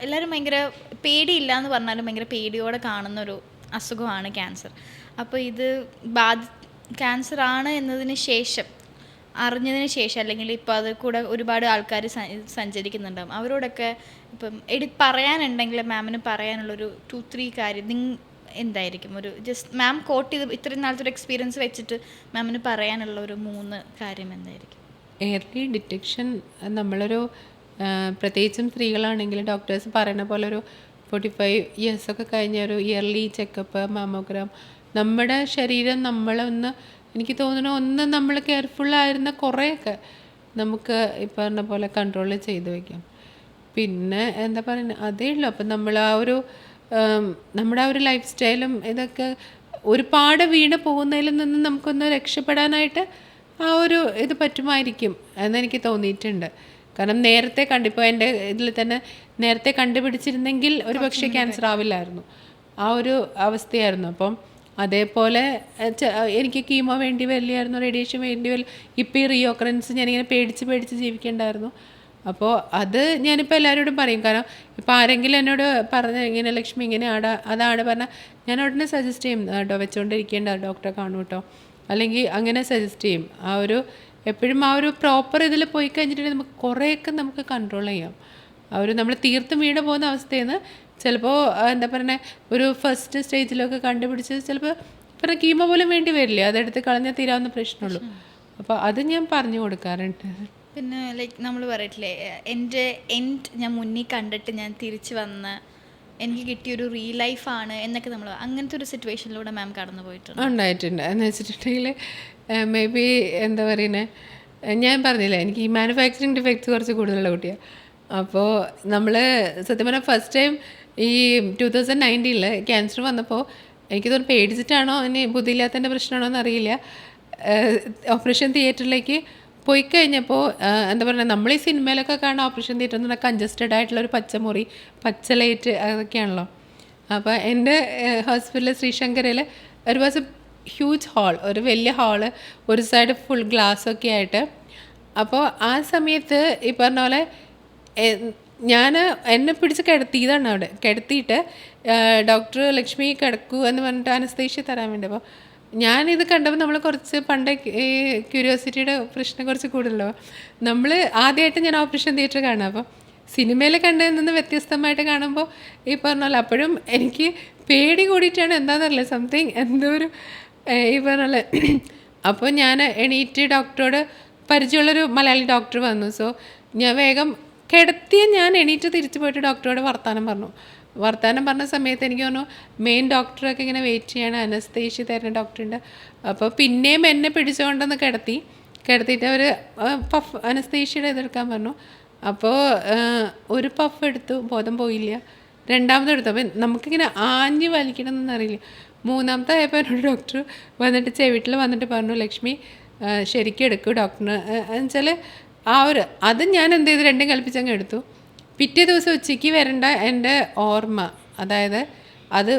എല്ലാവരും ഭയങ്കര പേടിയില്ല എന്ന് പറഞ്ഞാലും ഭയങ്കര പേടിയോടെ കാണുന്നൊരു അസുഖമാണ് ക്യാൻസർ. അപ്പോൾ ഇത് ക്യാൻസർ ആണ് എന്നതിന് ശേഷം, അറിഞ്ഞതിന് ശേഷം, അല്ലെങ്കിൽ ഇപ്പോൾ അത് കൂടെ ഒരുപാട് ആൾക്കാർ സഞ്ചരിക്കുന്നുണ്ടാവും, അവരോടൊക്കെ ഇപ്പം പറയാനുണ്ടെങ്കിൽ മാമിന് പറയാനുള്ളൊരു 2-3 കാര്യം എന്തായിരിക്കും? ഒരു ജസ്റ്റ് മാം കോട്ട് ചെയ്ത് ഇത്രയും നാളത്തെ ഒരു എക്സ്പീരിയൻസ് വെച്ചിട്ട് മാമിന് പറയാനുള്ള ഒരു 3 കാര്യം എന്തായിരിക്കും? എയർലി ഡിറ്റക്ഷൻ നമ്മളൊരു പ്രത്യേകിച്ചും സ്ത്രീകളാണെങ്കിൽ ഡോക്ടേഴ്സ് പറയുന്ന പോലെ ഒരു 45 ഇയേഴ്സൊക്കെ കഴിഞ്ഞ ഒരു ഇയർലി ചെക്കപ്പ്, മാമോഗ്രാം, നമ്മുടെ ശരീരം നമ്മളൊന്ന്, എനിക്ക് തോന്നുന്നു ഒന്ന് നമ്മൾ കെയർഫുള്ളായിരുന്ന കുറേയൊക്കെ നമുക്ക് ഈ പറഞ്ഞ പോലെ കൺട്രോൾ ചെയ്ത് വയ്ക്കാം. പിന്നെ എന്താ പറയുന്നത്, അതേ ഉള്ളൂ. അപ്പം നമ്മൾ നമ്മുടെ ആ ഒരു ലൈഫ് സ്റ്റൈലും ഇതൊക്കെ ഒരുപാട് വീണ് പോകുന്നതിൽ നിന്ന് നമുക്കൊന്ന് രക്ഷപ്പെടാനായിട്ട് ആ ഒരു ഇത് പറ്റുമായിരിക്കും എന്നെനിക്ക് തോന്നിയിട്ടുണ്ട്. കാരണം നേരത്തെ ഇപ്പോൾ എൻ്റെ ഇതിൽ തന്നെ നേരത്തെ കണ്ടുപിടിച്ചിരുന്നെങ്കിൽ ഒരു പക്ഷേ ക്യാൻസർ ആവില്ലായിരുന്നു, ആ ഒരു അവസ്ഥയായിരുന്നു. അപ്പം അതേപോലെ എനിക്ക് കീമോ വേണ്ടി വരില്ലായിരുന്നു, റേഡിയേഷൻ വേണ്ടി വരില്ല. ഇപ്പോൾ ഈ റീഓക്കറൻസ് ഞാനിങ്ങനെ പേടിച്ച് ജീവിക്കേണ്ടായിരുന്നു. അപ്പോൾ അത് ഞാനിപ്പോൾ എല്ലാവരോടും പറയും. കാരണം ഇപ്പോൾ ആരെങ്കിലും എന്നോട് പറഞ്ഞ് ഇങ്ങനെ ലക്ഷ്മി ഇങ്ങനെ അതാണ് പറഞ്ഞാൽ ഞാൻ ഉടനെ സജസ്റ്റ് ചെയ്യും, കേട്ടോ വെച്ചുകൊണ്ടിരിക്കേണ്ട, ഡോക്ടറെ കാണും കേട്ടോ, അല്ലെങ്കിൽ അങ്ങനെ സജസ്റ്റ് ചെയ്യും. ആ ഒരു എപ്പോഴും ആ ഒരു പ്രോപ്പർ ഇതിൽ പോയി കഴിഞ്ഞിട്ടുണ്ടെങ്കിൽ നമുക്ക് കുറേയൊക്കെ നമുക്ക് കൺട്രോൾ ചെയ്യാം. ആ ഒരു നമ്മൾ തീർത്തും വീണ് പോകുന്ന അവസ്ഥയിൽ നിന്ന് ചിലപ്പോൾ എന്താ പറയുന്നത് ഒരു ഫസ്റ്റ് സ്റ്റേജിലൊക്കെ കണ്ടുപിടിച്ച് ചിലപ്പോൾ പറഞ്ഞ കീമോ പോലും വേണ്ടി വരില്ല, അതെടുത്ത് കളഞ്ഞാൽ തീരാവുന്ന പ്രശ്നമുള്ളൂ. അപ്പോൾ അത് ഞാൻ പറഞ്ഞു കൊടുക്കാറുണ്ട്. പിന്നെ ലൈക്ക് നമ്മൾ പറയട്ടില്ലേ, എൻ്റെ ഞാൻ മുന്നിൽ കണ്ടിട്ട് ഞാൻ തിരിച്ച് വന്ന് എനിക്ക് കിട്ടിയൊരു റിയൽ ലൈഫാണ് എന്നൊക്കെ നമ്മൾ അങ്ങനത്തെ ഒരു സിറ്റുവേഷനിലൂടെ മാം കടന്നു പോയിട്ടുണ്ട്. ഉണ്ടായിട്ടുണ്ട്. എന്ന് വെച്ചിട്ടുണ്ടെങ്കിൽ മേ ബി എന്താ പറയുന്നത്, ഞാൻ പറഞ്ഞില്ലേ എനിക്ക് ഈ മാനുഫാക്ചറിങ് ഡിഫക്ട്സ് കുറച്ച് കൂടുതലുള്ള കുട്ടിയാണ്. അപ്പോൾ നമ്മൾ സത്യം പറഞ്ഞാൽ ഫസ്റ്റ് ടൈം ഈ 2019 ക്യാൻസർ വന്നപ്പോൾ എനിക്ക് തോന്നുന്നു പേടിച്ചിട്ടാണോ ഇനി ബുദ്ധിയില്ലാത്തതിൻ്റെ പ്രശ്നമാണോ എന്നറിയില്ല, ഓപ്പറേഷൻ തിയേറ്ററിലേക്ക് പോയി കഴിഞ്ഞപ്പോൾ എന്താ പറയുക, നമ്മൾ ഈ സിനിമയിലൊക്കെ കാണുന്ന ഓപ്പറേഷൻ തിയേറ്റർ എന്ന് പറഞ്ഞാൽ കൺജസ്റ്റഡ് ആയിട്ടുള്ളൊരു പച്ചമുറി, പച്ച ലൈറ്റ്, അതൊക്കെയാണല്ലോ. അപ്പോൾ എൻ്റെ ഹോസ്പിറ്റലിൽ ശ്രീശങ്കരയിൽ ഒരു വാസ് ഹ്യൂജ് ഹാൾ, ഒരു വലിയ ഹാള്, ഒരു സൈഡ് ഫുൾ ഗ്ലാസ്സൊക്കെ ആയിട്ട്. അപ്പോൾ ആ സമയത്ത് ഈ പറഞ്ഞ പോലെ എന്നെ പിടിച്ച് കിടത്തിയതാണ് അവിടെ. കിടത്തിയിട്ട് ഡോക്ടർ ലക്ഷ്മി കിടക്കൂ എന്ന് പറഞ്ഞിട്ട് അനസ്തേഷ്യ തരാൻ വേണ്ടി. അപ്പോൾ ഞാനിത് കണ്ടപ്പോൾ നമ്മൾ കുറച്ച് പണ്ടേ ഈ ക്യൂരിയോസിറ്റിയുടെ പ്രശ്നം കുറച്ച് കൂടുതലോ, നമ്മൾ ആദ്യമായിട്ട് ഞാൻ ഓപ്പറേഷൻ തിയേറ്റർ കാണാം. അപ്പോൾ സിനിമയിൽ കണ്ടതിൽ നിന്ന് വ്യത്യസ്തമായിട്ട് കാണുമ്പോൾ ഈ പറഞ്ഞ പോലെ അപ്പോഴും എനിക്ക് പേടി കൂടിയിട്ടാണ്, എന്താണെന്നറിയില്ല, സംതിങ് എന്തോ ഒരു ഈ പറഞ്ഞ പോലെ. അപ്പോൾ ഞാൻ എണീറ്റ് ഡോക്ടറോട്, പരിചയമുള്ളൊരു മലയാളി ഡോക്ടർ വന്നു. സോ ഞാൻ വേഗം കിടത്തിയ ഞാൻ എണീറ്റ് തിരിച്ചു പോയിട്ട് ഡോക്ടറോട് വർത്താനം പറഞ്ഞ സമയത്ത് എനിക്ക് തോന്നുന്നു മെയിൻ ഡോക്ടറൊക്കെ ഇങ്ങനെ വെയിറ്റ് ചെയ്യണം, അനസ്തേഷ്യ തരുന്ന ഡോക്ടറുണ്ട്. അപ്പോൾ പിന്നെയും എന്നെ പിടിച്ചുകൊണ്ടൊന്ന് കിടത്തിയിട്ട് അവർ പഫ് അനസ്തേഷ്യയുടെ ഇതെടുക്കാൻ പറഞ്ഞു. അപ്പോൾ ഒരു പഫ് എടുത്തു, ബോധം പോയില്ല. രണ്ടാമത് എടുത്തു. അപ്പം നമുക്കിങ്ങനെ ആഞ്ഞ് വലിക്കണമെന്നൊന്നും അറിയില്ല. മൂന്നാമത്തെ ആയപ്പോൾ എന്നോട് ഡോക്ടർ വന്നിട്ട് വീട്ടിൽ വന്നിട്ട് പറഞ്ഞു, ലക്ഷ്മി ശരിക്കും എടുക്കൂ ഡോക്ടറിന് എന്നുവെച്ചാൽ അത് ഞാൻ എന്ത് ചെയ്തു, രണ്ടും കൽപ്പിച്ചങ്ങ് എടുത്തു. പിറ്റേ ദിവസം ഉച്ചയ്ക്ക് വരേണ്ട എൻ്റെ ഓർമ്മ, അതായത് അത്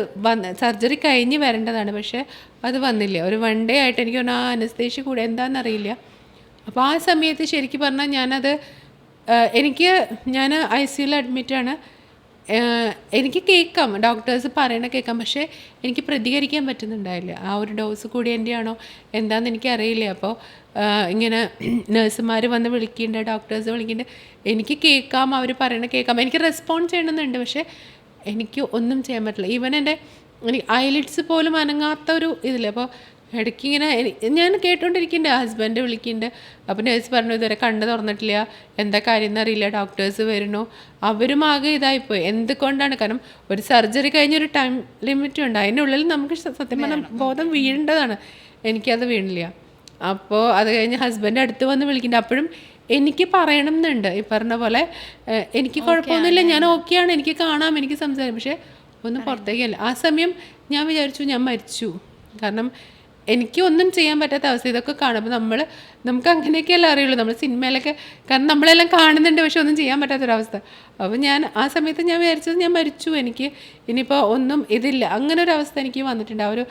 സർജറി കഴിഞ്ഞ് വരേണ്ടതാണ്, പക്ഷേ അത് വന്നില്ല. ഒരു 1 day ആയിട്ട് എനിക്ക് തോന്നുന്നു ആ അനസ്തേഷ്യ കൂടെ എന്താണെന്നറിയില്ല. അപ്പോൾ ആ സമയത്ത് ശരിക്കും പറഞ്ഞാൽ ഞാൻ ICUയിൽ അഡ്മിറ്റാണ്. എനിക്ക് കേൾക്കാം, ഡോക്ടേഴ്സ് പറയണ കേൾക്കാം, പക്ഷേ എനിക്ക് പ്രതികരിക്കാൻ പറ്റുന്നുണ്ടായില്ല. ആ ഒരു ഡോസ് കൂടിയതിൻ്റെ ആണോ എന്താണെന്ന് എനിക്കറിയില്ല. അപ്പോൾ ഇങ്ങനെ നഴ്സുമാർ വന്ന് വിളിക്കുന്നുണ്ട്, ഡോക്ടേഴ്സ് വിളിക്കുന്നുണ്ട്, എനിക്ക് കേൾക്കാം, അവർ പറയണ കേൾക്കാം, എനിക്ക് റെസ്പോണ്ട് ചെയ്യണമെന്നുണ്ട്, പക്ഷേ എനിക്ക് ഒന്നും ചെയ്യാൻ പറ്റില്ല. ഈവൻ എൻ്റെ ഐലിഡ്സ് പോലും അനങ്ങാത്ത ഒരു ഇതില്ല. അപ്പോൾ ഇടയ്ക്ക് ഇങ്ങനെ ഞാൻ കേട്ടുകൊണ്ടിരിക്കുന്നുണ്ട്, ഹസ്ബൻഡ് വിളിക്കുന്നുണ്ട്. അപ്പോൾ നേഴ്സ് പറഞ്ഞു, ഇതുവരെ കണ്ണ് തുറന്നിട്ടില്ല, എന്താ കാര്യം എന്നറിയില്ല, ഡോക്ടേഴ്സ് വരുന്നു. അവരും ആകെ ഇതായിപ്പോയി. എന്തുകൊണ്ടാണ്? കാരണം ഒരു സർജറി കഴിഞ്ഞൊരു ടൈം ലിമിറ്റ് ഉണ്ട്, അതിനുള്ളിൽ നമുക്ക് സത്യം പറഞ്ഞാൽ ബോധം വീഴേണ്ടതാണ്. എനിക്കത് വീണില്ല. അപ്പോൾ അത് കഴിഞ്ഞ് ഹസ്ബൻഡ് അടുത്ത് വന്ന് വിളിക്കുന്നുണ്ട്. അപ്പോഴും എനിക്ക് പറയണം എന്നുണ്ട്, ഈ പറഞ്ഞ പോലെ എനിക്ക് കുഴപ്പമൊന്നുമില്ല, ഞാൻ ഓക്കെയാണ്, എനിക്ക് കാണാം, എനിക്ക് സംസാരിക്കാം, പക്ഷേ ഒന്നും പുറത്തേക്കല്ല. ആ സമയം ഞാൻ വിചാരിച്ചു ഞാൻ മരിച്ചു. കാരണം എനിക്ക് ഒന്നും ചെയ്യാൻ പറ്റാത്ത അവസ്ഥ. ഇതൊക്കെ കാണുമ്പോൾ നമുക്ക് അങ്ങനെയൊക്കെയല്ല അറിയുള്ളൂ, നമ്മൾ സിനിമയിലൊക്കെ, കാരണം നമ്മളെല്ലാം കാണുന്നുണ്ട്, പക്ഷെ ഒന്നും ചെയ്യാൻ പറ്റാത്തൊരവസ്ഥ. അപ്പോൾ ഞാൻ ആ സമയത്ത് ഞാൻ വിചാരിച്ചത് ഞാൻ മരിച്ചു, എനിക്ക് ഇനിയിപ്പോൾ ഒന്നും ഇതില്ല, അങ്ങനെ ഒരു അവസ്ഥ എനിക്ക് വന്നിട്ടുണ്ട്. ആ ഒരു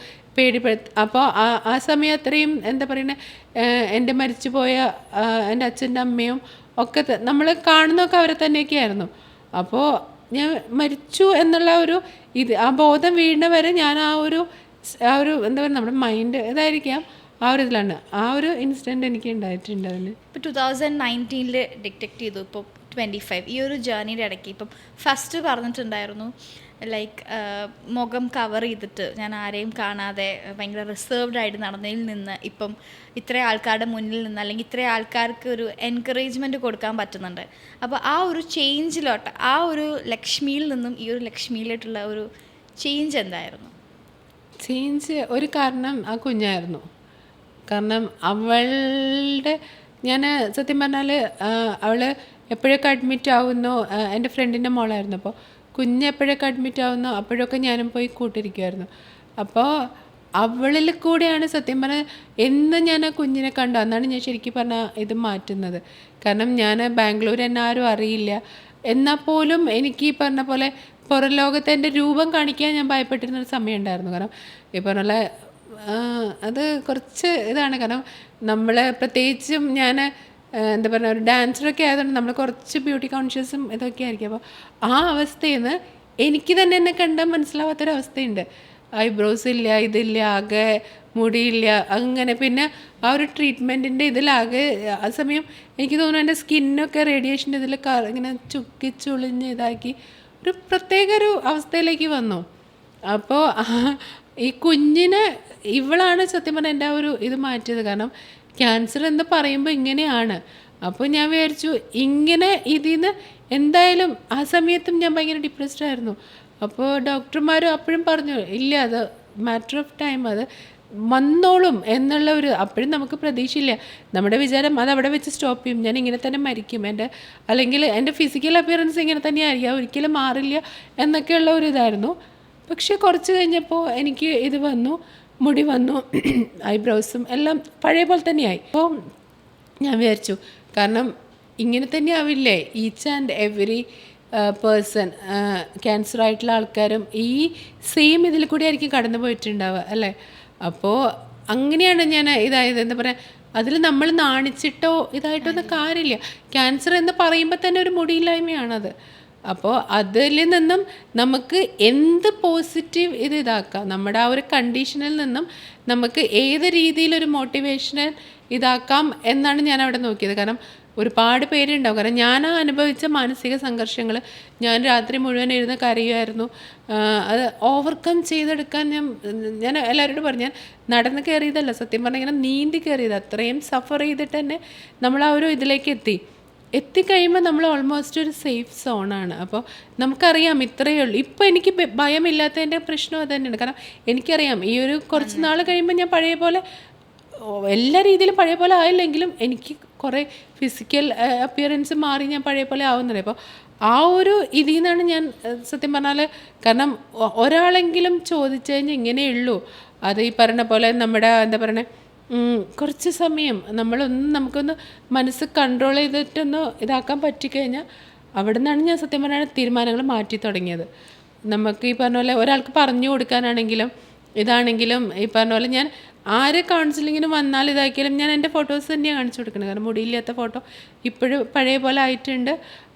അപ്പോൾ ആ സമയം അത്രയും എന്താ പറയുന്നത്, എൻ്റെ മരിച്ചുപോയ എൻ്റെ അച്ഛൻ്റെ അമ്മയും ഒക്കെ നമ്മൾ കാണുന്നതൊക്കെ അവരെ തന്നെയൊക്കെയായിരുന്നു. അപ്പോൾ ഞാൻ മരിച്ചു എന്നുള്ള ഒരു ആ ബോധം വീണ വരെ ഞാൻ ആ ഒരു എന്താ പറയുക, നമ്മുടെ മൈൻഡ് ഇതായിരിക്കാം, ആ ഒരു ഇതിലാണ്. ആ ഒരു ഇൻസിഡൻറ്റ് എനിക്ക് ഉണ്ടായിട്ടുണ്ട്. അതിന് ഇപ്പോൾ 2019 ഡിറ്റക്ട് ചെയ്തു, ഇപ്പോൾ 25 ഈ ഒരു ജേർണിയുടെ ഇടയ്ക്ക് ഇപ്പം ഫസ്റ്റ് പറഞ്ഞിട്ടുണ്ടായിരുന്നു ലൈക്ക് മുഖം കവർ ചെയ്തിട്ട് ഞാൻ ആരെയും കാണാതെ ഭയങ്കര റിസർവ്ഡ് ആയിട്ട് നടന്നതിൽ നിന്ന് ഇപ്പം ഇത്രയും ആൾക്കാരുടെ മുന്നിൽ നിന്ന് അല്ലെങ്കിൽ ഇത്രയും ആൾക്കാർക്ക് ഒരു എൻകറേജ്മെൻറ്റ് കൊടുക്കാൻ പറ്റുന്നുണ്ട്. അപ്പോൾ ആ ഒരു ചേഞ്ചിലോട്ട്, ആ ഒരു ലക്ഷ്മിയിൽ നിന്നും ഈ ഒരു ലക്ഷ്മിയിലോട്ടുള്ള ഒരു ചേഞ്ച് എന്തായിരുന്നു? ചേഞ്ച് ഒരു കാരണം ആ കുഞ്ഞായിരുന്നു. കാരണം അവളുടെ, ഞാൻ സത്യം പറഞ്ഞാൽ അവൾ എപ്പോഴൊക്കെ അഡ്മിറ്റ് ആവുന്നോ, എൻ്റെ ഫ്രണ്ടിൻ്റെ മോളായിരുന്നു, അപ്പോൾ കുഞ്ഞ് എപ്പോഴൊക്കെ അഡ്മിറ്റ് ആവുന്നോ അപ്പോഴൊക്കെ ഞാനും പോയി കൂട്ടിരിക്കുമായിരുന്നു. അപ്പോൾ അവളിൽ കൂടെയാണ് സത്യം പറഞ്ഞാൽ എന്ന് ഞാൻ ആ കുഞ്ഞിനെ കണ്ടു അന്നാണ് ഞാൻ ശരിക്കും പറഞ്ഞാൽ ഇത് മാറ്റുന്നത്. കാരണം ഞാൻ ബാംഗ്ലൂർ എന്നെ ആരും അറിയില്ല, എന്നാൽ പോലും എനിക്ക് ഈ പറഞ്ഞ പോലെ പുറം ലോകത്തെ എൻ്റെ രൂപം കാണിക്കാൻ ഞാൻ ഭയപ്പെട്ടിരുന്നൊരു സമയം ഉണ്ടായിരുന്നു. കാരണം ഈ പറഞ്ഞ അത് കുറച്ച് ഇതാണ്. കാരണം നമ്മൾ പ്രത്യേകിച്ചും ഞാൻ എന്താ പറയുക, ഒരു ഡാൻസറൊക്കെ ആയതുകൊണ്ട് നമ്മൾ കുറച്ച് ബ്യൂട്ടി കോൺഷ്യസും ഇതൊക്കെ ആയിരിക്കും. അപ്പോൾ ആ അവസ്ഥയിൽ നിന്ന് എനിക്ക് തന്നെ എന്നെ കണ്ടാൽ മനസ്സിലാവാത്തൊരവസ്ഥയുണ്ട്. ഐബ്രോസ് ഇല്ല, ഇതില്ല, ആകെ മുടിയില്ല, അങ്ങനെ. പിന്നെ ആ ഒരു ട്രീറ്റ്മെൻറ്റിൻ്റെ ഇതിലാകെ ആ സമയം എനിക്ക് തോന്നുന്നു എൻ്റെ സ്കിന്നൊക്കെ റേഡിയേഷൻ്റെ ഇതിൽ ഇങ്ങനെ ചുക്കി ചുളിഞ്ഞ് ഇതാക്കി ഒരു പ്രത്യേക ഒരു അവസ്ഥയിലേക്ക് വന്നു. അപ്പോൾ ഈ കുഞ്ഞിനെ ഇവളാണ് സത്യം പറഞ്ഞാൽ എൻ്റെ ആ ഒരു ഇത് മാറ്റിയത്. കാരണം ക്യാൻസർ എന്ന് പറയുമ്പോൾ ഇങ്ങനെയാണ്. അപ്പോൾ ഞാൻ വിചാരിച്ചു ഇങ്ങനെ ഇതിൽ നിന്ന് എന്തായാലും, ആ സമയത്തും ഞാൻ ഭയങ്കര ഡിപ്രസ്ഡ് ആയിരുന്നു. അപ്പോൾ ഡോക്ടർമാരും അപ്പോഴും പറഞ്ഞു ഇല്ല, അത് മാറ്റർ ഓഫ് ടൈം, അത് വന്നോളും എന്നുള്ള ഒരു, അപ്പോഴും നമുക്ക് പ്രതീക്ഷയില്ല. നമ്മുടെ വിചാരം അത് അവിടെ വെച്ച് സ്റ്റോപ്പ് ചെയ്യും, ഞാൻ ഇങ്ങനെ തന്നെ മരിക്കും, അല്ലെങ്കിൽ എൻ്റെ ഫിസിക്കൽ അപ്പിയറൻസ് ഇങ്ങനെ തന്നെയായിരിക്കും, ഒരിക്കലും മാറില്ല എന്നൊക്കെയുള്ള ഒരു ഇതായിരുന്നു. പക്ഷേ കുറച്ച് കഴിഞ്ഞപ്പോൾ എനിക്ക് ഇത് വന്നു, മുടി വന്നു, ഐബ്രോസും എല്ലാം പഴയ പോലെ തന്നെയായി. അപ്പോൾ ഞാൻ വിചാരിച്ചു കാരണം ഇങ്ങനെ തന്നെ ആവില്ലേ each and every person, cancer ആയിട്ടുള്ള ആൾക്കാരും ഈ സെയിം ഇതിൽ കൂടി ആയിരിക്കും കടന്നു പോയിട്ടുണ്ടാവുക അല്ലേ. അപ്പോൾ അങ്ങനെയാണ് ഞാൻ ഇതായത്. എന്താ പറയുക, അതിൽ നമ്മൾ നാണിച്ചിട്ടോ ഇതായിട്ടൊന്നും കാര്യമില്ല. ക്യാൻസർ എന്ന് പറയുമ്പോൾ തന്നെ ഒരു മുടിയില്ലായ്മയാണത്. അപ്പോൾ അതിൽ നിന്നും നമുക്ക് എന്ത് പോസിറ്റീവ് ഇതാക്കാം, നമ്മുടെ ആ ഒരു കണ്ടീഷനിൽ നിന്നും നമുക്ക് ഏത് രീതിയിലൊരു മോട്ടിവേഷണൽ ഇതാക്കാം എന്നാണ് ഞാൻ അവിടെ നോക്കിയത്. കാരണം ഒരുപാട് പേരുണ്ടാവും. കാരണം ഞാൻ അനുഭവിച്ച മാനസിക സംഘർഷങ്ങൾ, ഞാൻ രാത്രി മുഴുവൻ ഇരുന്ന് കരയുമായിരുന്നു. അത് ഓവർകം ചെയ്തെടുക്കാൻ ഞാൻ എല്ലാവരോടും പറഞ്ഞു, ഞാൻ നടന്ന് കയറിയതല്ല, സത്യം പറഞ്ഞാൽ ഇങ്ങനെ നീന്തി കയറിയത്. അത്രയും സഫർ ചെയ്തിട്ട് തന്നെ നമ്മൾ ആ ഒരു ഇതിലേക്ക് എത്തിക്കഴിയുമ്പോൾ നമ്മൾ ഓൾമോസ്റ്റ് ഒരു സേഫ് സോണാണ്. അപ്പോൾ നമുക്കറിയാം ഇത്രയേ ഉള്ളൂ. ഇപ്പോൾ എനിക്ക് ഭയമില്ലാത്തതിൻ്റെ പ്രശ്നം അത് തന്നെയാണ്. കാരണം എനിക്കറിയാം ഈ ഒരു കുറച്ച് നാൾ കഴിയുമ്പോൾ ഞാൻ പഴയ പോലെ എല്ലാ രീതിയിലും പഴയ പോലെ ആയില്ലെങ്കിലും എനിക്ക് കുറേ ഫിസിക്കൽ അപ്പിയറൻസ് മാറി ഞാൻ പഴയ പോലെ ആവുന്നുണ്ട്. അപ്പോൾ ആ ഒരു ഇതിൽ നിന്നാണ് ഞാൻ സത്യം പറഞ്ഞാൽ, കാരണം ഒരാളെങ്കിലും ചോദിച്ചു കഴിഞ്ഞാൽ ഇങ്ങനെയുള്ളൂ, അത് ഈ പറഞ്ഞ പോലെ നമ്മുടെ എന്താ പറയണേ, കുറച്ച് സമയം നമുക്കൊന്ന് മനസ്സ് കൺട്രോൾ ചെയ്തിട്ടൊന്ന് ഇതാക്കാൻ പറ്റിക്കഴിഞ്ഞാൽ അവിടെ നിന്നാണ് ഞാൻ സത്യം പറഞ്ഞാൽ തീരുമാനങ്ങൾ മാറ്റി തുടങ്ങിയത്. നമുക്ക് ഈ പറഞ്ഞ പോലെ ഒരാൾക്ക് പറഞ്ഞു കൊടുക്കാനാണെങ്കിലും ഇതാണെങ്കിലും ഈ പറഞ്ഞ പോലെ ഞാൻ ആര് കൗൺസിലിങ്ങിന് വന്നാൽ ഇതാക്കിയാലും ഞാൻ എൻ്റെ ഫോട്ടോസ് തന്നെയാണ് കാണിച്ചു കൊടുക്കുന്നത്. കാരണം മുടിയില്ലാത്ത ഫോട്ടോ ഇപ്പോഴും പഴയ പോലെ ആയിട്ടുണ്ട്.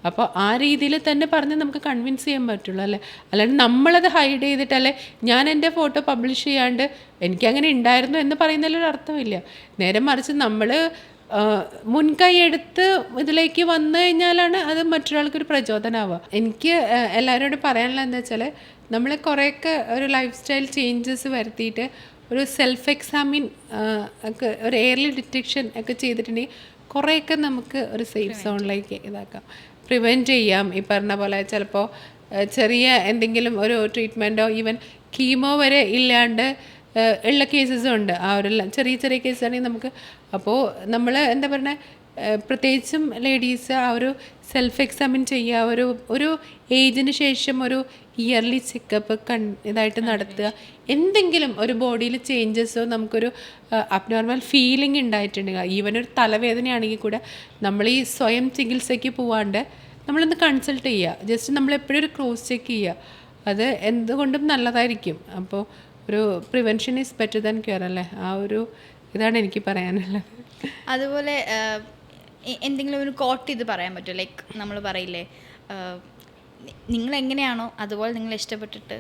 അപ്പോൾ ആ രീതിയിൽ തന്നെ പറഞ്ഞ് നമുക്ക് കൺവിൻസ് ചെയ്യാൻ പറ്റുള്ളൂ അല്ലേ. അല്ലാണ്ട് നമ്മളത് ഹൈഡ് ചെയ്തിട്ട് അല്ലെ ഞാൻ എൻ്റെ ഫോട്ടോ പബ്ലിഷ് ചെയ്യാണ്ട് എനിക്കങ്ങനെ ഉണ്ടായിരുന്നു എന്ന് പറയുന്നതിലൊരു അർത്ഥമില്ല. നേരെ മറിച്ച് നമ്മൾ മുൻകൈ എടുത്ത് ഇതിലേക്ക് വന്നു കഴിഞ്ഞാലാണ് അത് മറ്റൊരാൾക്കൊരു പ്രചോദനമാവുക. എനിക്ക് എല്ലാവരോടും പറയാനുള്ളത് എന്താ വെച്ചാൽ, നമ്മൾ കുറേയൊക്കെ ഒരു ലൈഫ് സ്റ്റൈൽ ചേഞ്ചസ് വരുത്തിയിട്ട് ഒരു സെൽഫ് എക്സാമിൻ ഒക്കെ ഒരു എയർലി ഡിറ്റക്ഷൻ ഒക്കെ ചെയ്തിട്ടുണ്ടെങ്കിൽ കുറേയൊക്കെ നമുക്ക് ഒരു സേഫ് സോണിലേക്ക് ഇതാക്കാം, പ്രിവെൻറ്റ് ചെയ്യാം. ഈ പറഞ്ഞ പോലെ ചിലപ്പോൾ ചെറിയ എന്തെങ്കിലും ഒരു ട്രീറ്റ്മെൻറ്റോ ഈവൻ കീമോ വരെ ഇല്ലാണ്ട് ഉള്ള കേസസും ഉണ്ട്. ആ ഒരു ചെറിയ ചെറിയ കേസാണെങ്കിൽ നമുക്ക്, അപ്പോൾ നമ്മൾ എന്താ പറയുക, പ്രത്യേകിച്ചും ലേഡീസ് ആ ഒരു സെൽഫ് എക്സാമിൻ ചെയ്യുക, ഒരു ഏജിന് ശേഷം ഒരു ഇയർലി ചെക്കപ്പ് ഇതായിട്ട് നടത്തുക. എന്തെങ്കിലും ഒരു ബോഡിയിൽ ചേഞ്ചസോ നമുക്കൊരു അബ്നോർമൽ ഫീലിംഗ് ഉണ്ടായിട്ടുണ്ടെങ്കിൽ, ഈവൻ ഒരു തലവേദനയാണെങ്കിൽ കൂടെ നമ്മൾ ഈ സ്വയം ചികിത്സയ്ക്ക് പോവാണ്ട് നമ്മളൊന്ന് കൺസൾട്ട് ചെയ്യുക. ജസ്റ്റ് നമ്മളെപ്പോഴും ഒരു ക്രോസ് ചെക്ക് ചെയ്യുക, അത് എന്തുകൊണ്ടും നല്ലതായിരിക്കും. അപ്പോൾ ഒരു prevention is better than cure അല്ലേ. ആ ഒരു ഇതാണ് എനിക്ക് പറയാനുള്ളത്. അതുപോലെ എന്തെങ്കിലും ഒരു കോട്ട് ഇത് പറയാൻ പറ്റുമോ? ലൈക്ക് നമ്മൾ പറയില്ലേ, നിങ്ങൾ എങ്ങനെയാണോ അതുപോലെ നിങ്ങൾ ഇഷ്ടപ്പെട്ടിട്ട്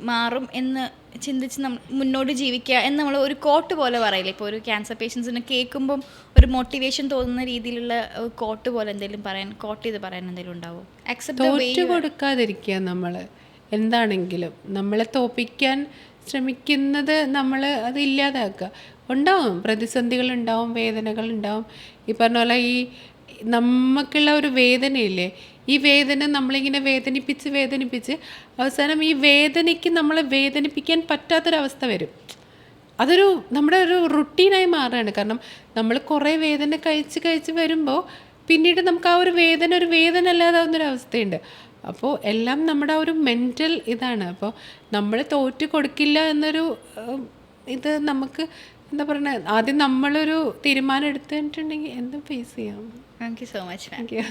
മാറും എന്ന് ചിന്തിച്ച് മുന്നോട്ട് ജീവിക്കുക എന്ന് നമ്മൾ ഒരു കോട്ട് പോലെ പറയില്ലേ. ഇപ്പോൾ ഒരു ക്യാൻസർ പേഷ്യൻസിനെ കേൾക്കുമ്പം ഒരു മോട്ടിവേഷൻ തോന്നുന്ന രീതിയിലുള്ള കോട്ട് പോലെ എന്തെങ്കിലും പറയാൻ, കോട്ട് ചെയ്ത് പറയാൻ എന്തെങ്കിലും ഉണ്ടാവും? തോറ്റു കൊടുക്കാതിരിക്കുക. നമ്മൾ എന്താണെങ്കിലും നമ്മളെ തോപ്പിക്കാൻ ശ്രമിക്കുന്നത് നമ്മൾ അത് ഇല്ലാതാക്കുക. ഉണ്ടാവും പ്രതിസന്ധികളുണ്ടാവും, വേദനകളുണ്ടാവും. ഈ പറഞ്ഞ പോലെ ഈ നമുക്കുള്ള ഒരു വേദനയില്ലേ, ഈ വേദന നമ്മളിങ്ങനെ വേദനിപ്പിച്ച് അവസാനം ഈ വേദനയ്ക്ക് നമ്മളെ വേദനിപ്പിക്കാൻ പറ്റാത്തൊരവസ്ഥ വരും. അതൊരു നമ്മുടെ ഒരു റുട്ടീനായി മാറുകയാണ്. കാരണം നമ്മൾ കുറേ വേദന കഴിച്ച് വരുമ്പോൾ പിന്നീട് നമുക്ക് ആ ഒരു വേദന അല്ലാതാവുന്നൊരവസ്ഥയുണ്ട്. അപ്പോൾ എല്ലാം നമ്മുടെ ഒരു മെൻ്റൽ ഇതാണ്. അപ്പോൾ നമ്മൾ തോറ്റു കൊടുക്കില്ല എന്നൊരു ഇത് നമുക്ക് എന്താ പറയുക, ആദ്യം നമ്മളൊരു തീരുമാനം എടുത്തിട്ടുണ്ടെങ്കിൽ എന്തും ഫേസ് ചെയ്യാം. Thank you so much. Thank you.